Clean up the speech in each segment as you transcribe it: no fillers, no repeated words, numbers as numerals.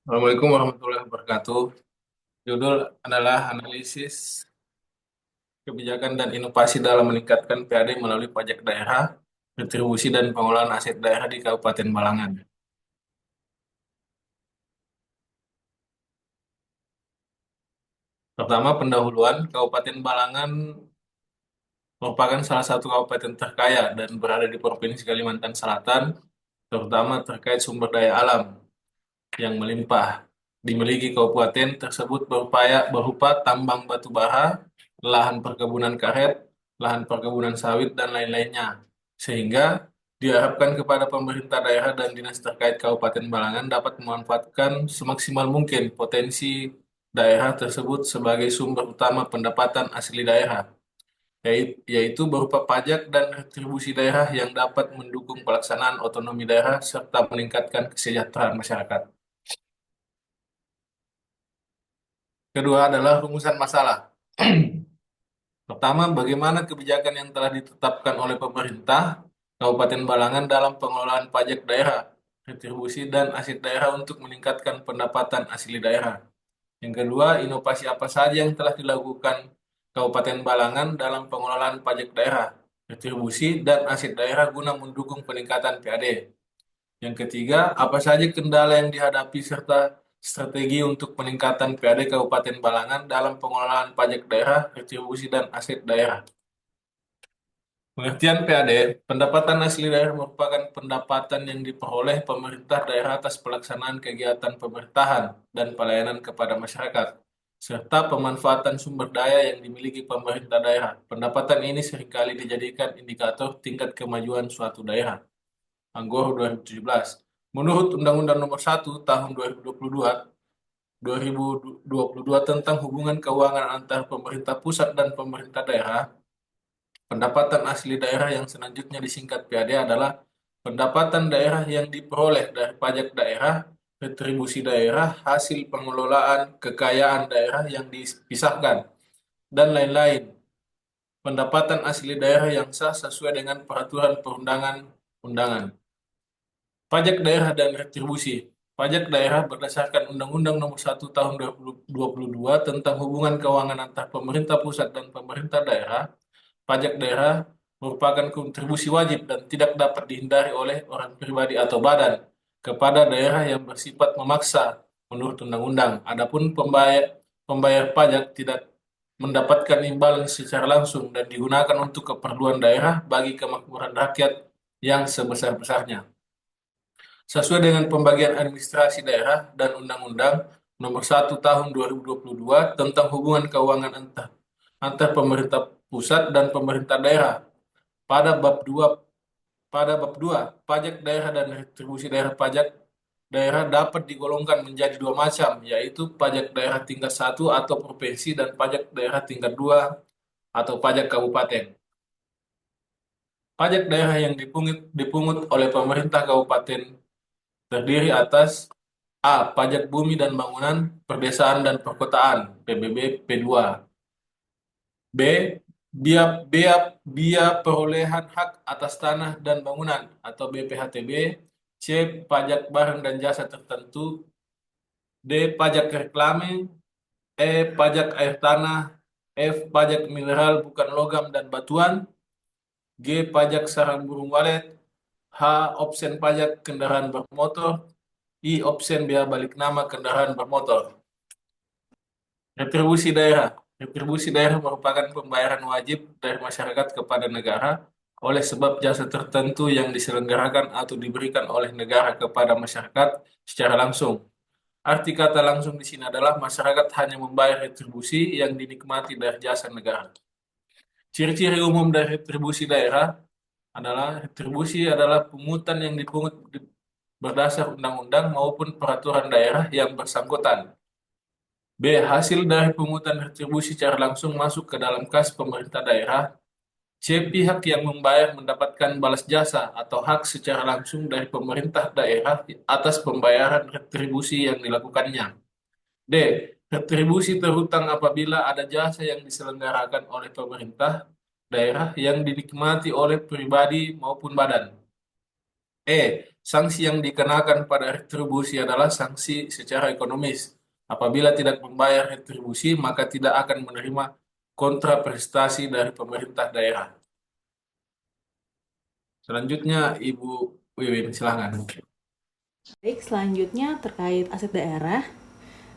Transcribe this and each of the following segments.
Assalamualaikum warahmatullahi wabarakatuh. Judul adalah analisis kebijakan dan inovasi dalam meningkatkan PAD melalui pajak daerah, retribusi dan pengelolaan aset daerah di Kabupaten Balangan. Pertama, pendahuluan Kabupaten Balangan merupakan salah satu kabupaten terkaya dan berada di Provinsi Kalimantan Selatan, terutama terkait sumber daya alam yang melimpah. Dimiliki kabupaten tersebut berupa tambang batu bara, lahan perkebunan karet, lahan perkebunan sawit, dan lain-lainnya. Sehingga diharapkan kepada pemerintah daerah dan dinas terkait Kabupaten Balangan dapat memanfaatkan semaksimal mungkin potensi daerah tersebut sebagai sumber utama pendapatan asli daerah, yaitu berupa pajak dan retribusi daerah yang dapat mendukung pelaksanaan otonomi daerah serta meningkatkan kesejahteraan masyarakat. Kedua adalah rumusan masalah. Pertama, bagaimana kebijakan yang telah ditetapkan oleh pemerintah Kabupaten Balangan dalam pengelolaan pajak daerah, retribusi, dan aset daerah untuk meningkatkan pendapatan asli daerah. Yang kedua, inovasi apa saja yang telah dilakukan Kabupaten Balangan dalam pengelolaan pajak daerah, retribusi, dan aset daerah guna mendukung peningkatan PAD. Yang ketiga, apa saja kendala yang dihadapi serta strategi untuk peningkatan PAD Kabupaten Balangan dalam pengelolaan pajak daerah, retribusi, dan aset daerah. Pengertian PAD, pendapatan asli daerah merupakan pendapatan yang diperoleh pemerintah daerah atas pelaksanaan kegiatan pemerintahan dan pelayanan kepada masyarakat, serta pemanfaatan sumber daya yang dimiliki pemerintah daerah. Pendapatan ini seringkali dijadikan indikator tingkat kemajuan suatu daerah. Anggor 2017. Menurut Undang-Undang Nomor 1 Tahun 2022 tentang hubungan keuangan antara pemerintah pusat dan pemerintah daerah, pendapatan asli daerah yang selanjutnya disingkat PAD adalah pendapatan daerah yang diperoleh dari pajak daerah, retribusi daerah, hasil pengelolaan kekayaan daerah yang dipisahkan, dan lain-lain. Pendapatan asli daerah yang sah sesuai dengan peraturan perundangan-undangan. Pajak daerah dan retribusi. Pajak daerah berdasarkan Undang-Undang Nomor 1 Tahun 2022 tentang hubungan keuangan antar pemerintah pusat dan pemerintah daerah. Pajak daerah merupakan kontribusi wajib dan tidak dapat dihindari oleh orang pribadi atau badan kepada daerah yang bersifat memaksa menurut undang-undang. Adapun pembayar pajak tidak mendapatkan imbalan secara langsung dan digunakan untuk keperluan daerah bagi kemakmuran rakyat yang sebesar-besarnya. Sesuai dengan pembagian administrasi daerah dan Undang-Undang Nomor 1 Tahun 2022 tentang hubungan keuangan antar pemerintah pusat dan pemerintah daerah. Pada bab 2, pajak daerah dan retribusi daerah. Pajak daerah dapat digolongkan menjadi dua macam, yaitu pajak daerah tingkat 1 atau provinsi dan pajak daerah tingkat 2 atau pajak kabupaten. Pajak daerah yang dipungut oleh pemerintah kabupaten terdiri atas A. Pajak bumi dan bangunan, perdesaan dan perkotaan, PBB P2. B. Biaya perolehan hak atas tanah dan bangunan atau BPHTB. C. Pajak barang dan jasa tertentu. D. Pajak reklame. E. Pajak air tanah. F. Pajak mineral bukan logam dan batuan. G. Pajak sarang burung walet. H. Opsen pajak kendaraan bermotor. I. Opsen biaya balik nama kendaraan bermotor. Retribusi daerah. Retribusi daerah merupakan pembayaran wajib dari masyarakat kepada negara oleh sebab jasa tertentu yang diselenggarakan atau diberikan oleh negara kepada masyarakat secara langsung. Arti kata langsung di sini adalah masyarakat hanya membayar retribusi yang dinikmati dari jasa negara. Ciri-ciri umum dari retribusi daerah adalah retribusi adalah pungutan yang dipungut berdasar undang-undang maupun peraturan daerah yang bersangkutan. B. Hasil dari pungutan retribusi secara langsung masuk ke dalam kas pemerintah daerah. C. Pihak yang membayar mendapatkan balas jasa atau hak secara langsung dari pemerintah daerah atas pembayaran retribusi yang dilakukannya. D. Retribusi terhutang apabila ada jasa yang diselenggarakan oleh pemerintah daerah yang dinikmati oleh pribadi maupun badan. Sanksi yang dikenakan pada retribusi adalah sanksi secara ekonomis. Apabila tidak membayar retribusi, maka tidak akan menerima kontraprestasi dari pemerintah daerah. Selanjutnya, Ibu Wiwin, silakan. Baik, selanjutnya terkait aset daerah.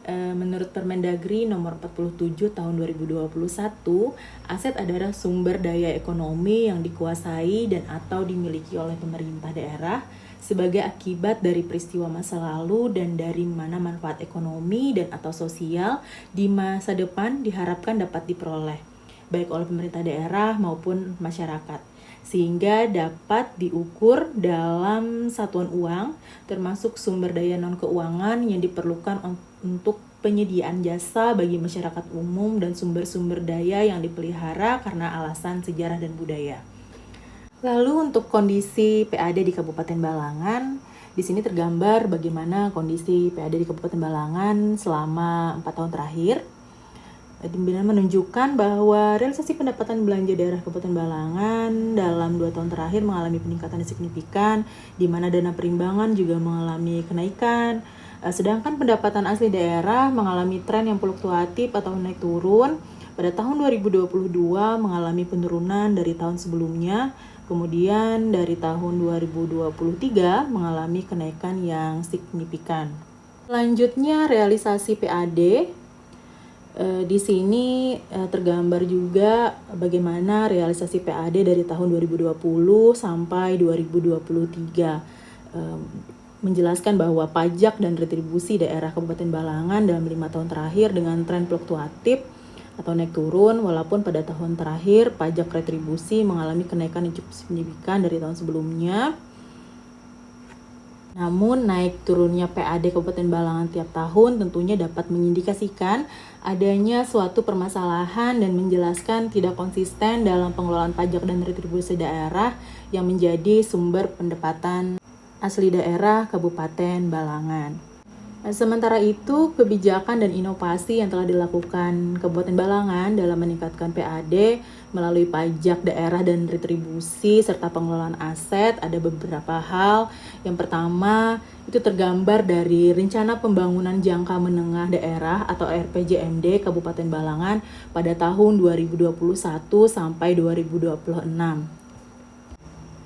Menurut Permendagri nomor 47 tahun 2021, aset adalah sumber daya ekonomi yang dikuasai dan atau dimiliki oleh pemerintah daerah sebagai akibat dari peristiwa masa lalu dan dari mana manfaat ekonomi dan atau sosial di masa depan diharapkan dapat diperoleh baik oleh pemerintah daerah maupun masyarakat, sehingga dapat diukur dalam satuan uang termasuk sumber daya non-keuangan yang diperlukan untuk penyediaan jasa bagi masyarakat umum dan sumber-sumber daya yang dipelihara karena alasan sejarah dan budaya. Lalu untuk kondisi PAD di Kabupaten Balangan, di sini tergambar bagaimana kondisi PAD di Kabupaten Balangan selama 4 tahun terakhir. Dengan menunjukkan bahwa realisasi pendapatan belanja daerah Kabupaten Balangan dalam 2 tahun terakhir mengalami peningkatan signifikan, di mana dana perimbangan juga mengalami kenaikan, sedangkan pendapatan asli daerah mengalami tren yang fluktuatif atau naik turun. Pada tahun 2022 mengalami penurunan dari tahun sebelumnya, kemudian dari tahun 2023 mengalami kenaikan yang signifikan. Selanjutnya realisasi PAD. Di sini tergambar juga bagaimana realisasi PAD dari tahun 2020 sampai 2023. Menjelaskan bahwa pajak dan retribusi daerah Kabupaten Balangan dalam 5 tahun terakhir dengan tren fluktuatif atau naik turun, walaupun pada tahun terakhir pajak retribusi mengalami kenaikan yang cukup signifikan dari tahun sebelumnya. Namun naik turunnya PAD Kabupaten Balangan tiap tahun tentunya dapat mengindikasikan adanya suatu permasalahan dan menjelaskan tidak konsisten dalam pengelolaan pajak dan retribusi daerah yang menjadi sumber pendapatan asli daerah Kabupaten Balangan. Sementara itu, kebijakan dan inovasi yang telah dilakukan Kabupaten Balangan dalam meningkatkan PAD melalui pajak daerah dan retribusi serta pengelolaan aset ada beberapa hal. Yang pertama, itu tergambar dari Rencana Pembangunan Jangka Menengah Daerah atau RPJMD Kabupaten Balangan pada tahun 2021 sampai 2026.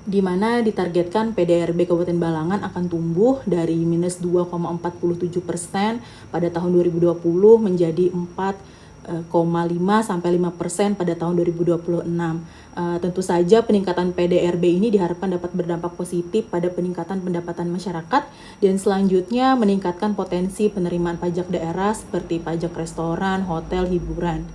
Di mana ditargetkan PDRB Kabupaten Balangan akan tumbuh dari minus 2,47% pada tahun 2020 menjadi 4,5 sampai 5% pada tahun 2026. Tentu saja peningkatan PDRB ini diharapkan dapat berdampak positif pada peningkatan pendapatan masyarakat dan selanjutnya meningkatkan potensi penerimaan pajak daerah seperti pajak restoran, hotel, hiburan.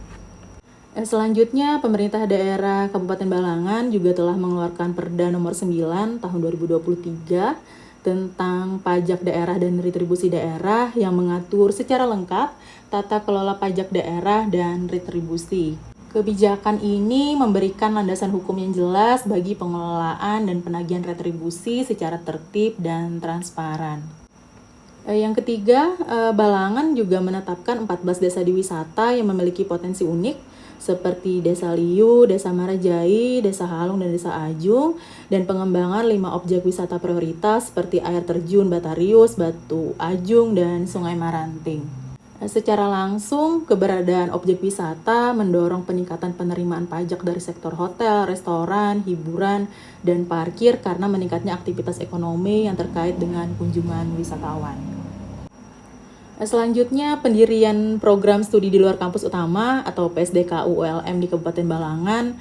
Selanjutnya, pemerintah daerah Kabupaten Balangan juga telah mengeluarkan Perda nomor 9 tahun 2023 tentang pajak daerah dan retribusi daerah yang mengatur secara lengkap tata kelola pajak daerah dan retribusi. Kebijakan ini memberikan landasan hukum yang jelas bagi pengelolaan dan penagihan retribusi secara tertib dan transparan. Yang ketiga, Balangan juga menetapkan 14 desa wisata yang memiliki potensi unik seperti Desa Liu, Desa Marajai, Desa Halung, dan Desa Ajung, dan pengembangan 5 objek wisata prioritas seperti air terjun Batarius, Batu Ajung, dan Sungai Maranting. Secara langsung, keberadaan objek wisata mendorong peningkatan penerimaan pajak dari sektor hotel, restoran, hiburan, dan parkir karena meningkatnya aktivitas ekonomi yang terkait dengan kunjungan wisatawan. Selanjutnya, pendirian program studi di luar kampus utama atau PSDK ULM di Kabupaten Balangan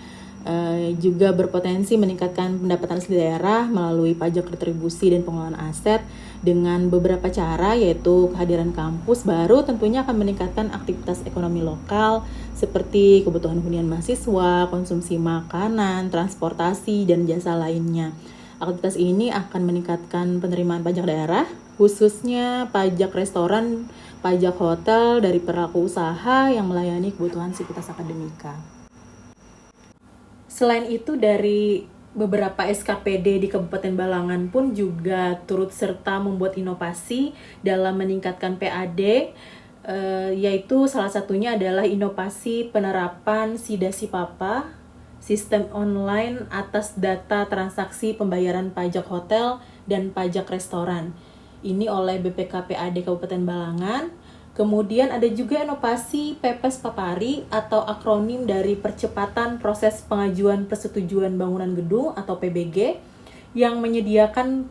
juga berpotensi meningkatkan pendapatan asli daerah melalui pajak retribusi dan pengelolaan aset dengan beberapa cara, yaitu kehadiran kampus baru tentunya akan meningkatkan aktivitas ekonomi lokal seperti kebutuhan hunian mahasiswa, konsumsi makanan, transportasi, dan jasa lainnya. Aktivitas ini akan meningkatkan penerimaan pajak daerah, khususnya pajak restoran, pajak hotel dari pelaku usaha yang melayani kebutuhan sivitas akademika. Selain itu, dari beberapa SKPD di Kabupaten Balangan pun juga turut serta membuat inovasi dalam meningkatkan PAD, yaitu salah satunya adalah inovasi penerapan SIDA-SIPAPA, sistem online atas data transaksi pembayaran pajak hotel dan pajak restoran. Ini oleh BPKPAD Kabupaten Balangan. Kemudian ada juga inovasi Pepes Papari atau akronim dari Percepatan Proses Pengajuan Persetujuan Bangunan Gedung atau PBG yang menyediakan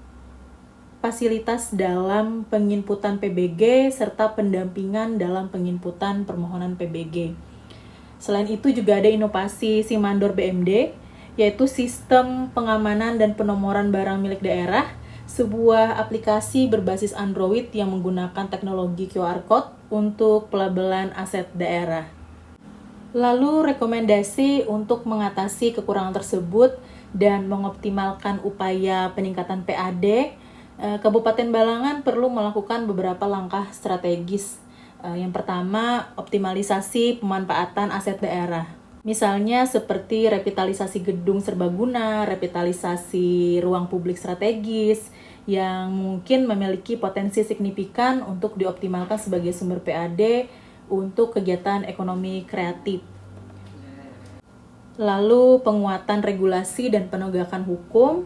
fasilitas dalam penginputan PBG serta pendampingan dalam penginputan permohonan PBG. Selain itu juga ada inovasi Simandor BMD, yaitu Sistem Pengamanan dan Penomoran Barang Milik Daerah, sebuah aplikasi berbasis Android yang menggunakan teknologi QR Code untuk pelabelan aset daerah. Lalu rekomendasi untuk mengatasi kekurangan tersebut dan mengoptimalkan upaya peningkatan PAD, Kabupaten Balangan perlu melakukan beberapa langkah strategis. Yang pertama, optimalisasi pemanfaatan aset daerah. Misalnya seperti revitalisasi gedung serbaguna, revitalisasi ruang publik strategis yang mungkin memiliki potensi signifikan untuk dioptimalkan sebagai sumber PAD untuk kegiatan ekonomi kreatif. Lalu penguatan regulasi dan penegakan hukum,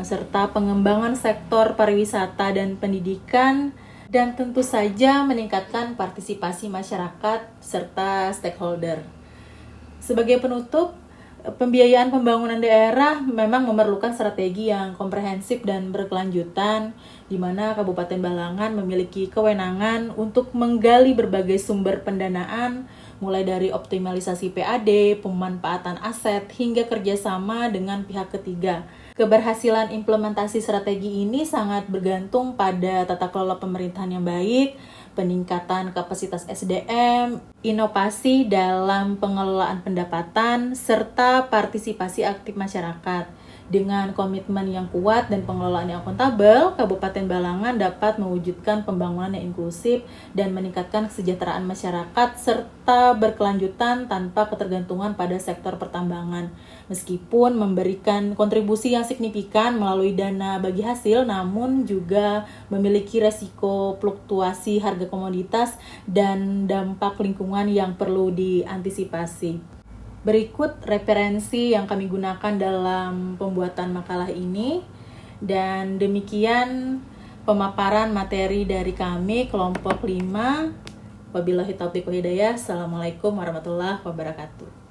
serta pengembangan sektor pariwisata dan pendidikan, dan tentu saja meningkatkan partisipasi masyarakat serta stakeholder. Sebagai penutup, pembiayaan pembangunan daerah memang memerlukan strategi yang komprehensif dan berkelanjutan, di mana Kabupaten Balangan memiliki kewenangan untuk menggali berbagai sumber pendanaan, mulai dari optimalisasi PAD, pemanfaatan aset, hingga kerjasama dengan pihak ketiga. Keberhasilan implementasi strategi ini sangat bergantung pada tata kelola pemerintahan yang baik, peningkatan kapasitas SDM, inovasi dalam pengelolaan pendapatan, serta partisipasi aktif masyarakat. Dengan komitmen yang kuat dan pengelolaan yang akuntabel, Kabupaten Balangan dapat mewujudkan pembangunan yang inklusif dan meningkatkan kesejahteraan masyarakat serta berkelanjutan tanpa ketergantungan pada sektor pertambangan. Meskipun memberikan kontribusi yang signifikan melalui dana bagi hasil, namun juga memiliki resiko fluktuasi harga komoditas dan dampak lingkungan yang perlu diantisipasi. Berikut referensi yang kami gunakan dalam pembuatan makalah ini, dan demikian pemaparan materi dari kami kelompok 5. Wabillahi taufiq wal hidayah. Assalamualaikum warahmatullahi wabarakatuh.